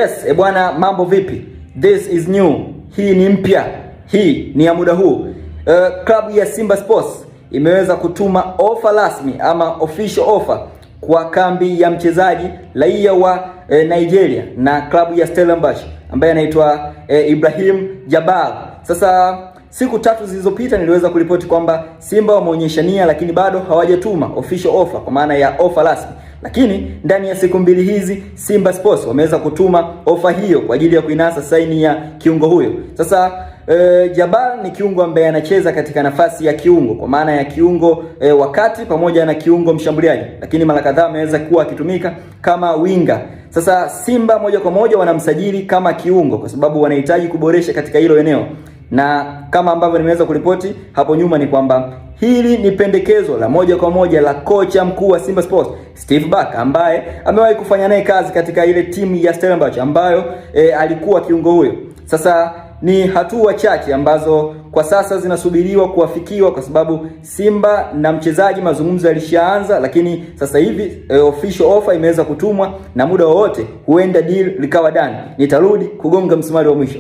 Yes, bwana, mambo vipi? This is new. Hii ni mpya. Hii ni ya muda huu. Klabu ya Simba Sports imeweza kutuma ofa rasmi ama official offer kwa kambi ya mchezaji raia wa Nigeria na klabu ya Stellenbosch ambaye anaitwa Ibrahim Jabal. Sasa siku tatu zilizopita niliweza kuripoti kwamba Simba wameonyesha nia lakini bado hawajatuma official offer kwa maana ya offer rasmi. Lakini ndani ya siku mbili hizi Simba Sports wameweza kutuma ofa hiyo kwa ajili ya kuinasa saini ya kiungo huyo. Sasa Jabal ni kiungo ambaye anacheza katika nafasi ya kiungo kwa maana ya kiungo wakati pamoja na kiungo mshambuliaji, lakini mara kadhaa ameweza kuwa akitumika kama winga. Sasa Simba moja kwa moja wanamsajili kama kiungo kwa sababu wanahitaji kuboresha katika hilo eneo. Na kama ambavyo nimeweza kuripoti hapo nyuma ni kwamba hili ni pendekezo la moja kwa moja la kocha mkuu wa Simba Sports Steve Barker ambaye amewahi kufanya naye kazi katika ile timu ya Stellenbosch ambayo alikuwa kiungo huyo. Sasa ni hatua chache ambazo kwa sasa zinasubiriwa kuafikiwa kwa sababu Simba na mchezaji mazungumzo yalishaanza, lakini sasa hivi official offer imeweza kutumwa na muda wowote huenda deal likawa done. Nitarudi kugonga msumari wa mwisho.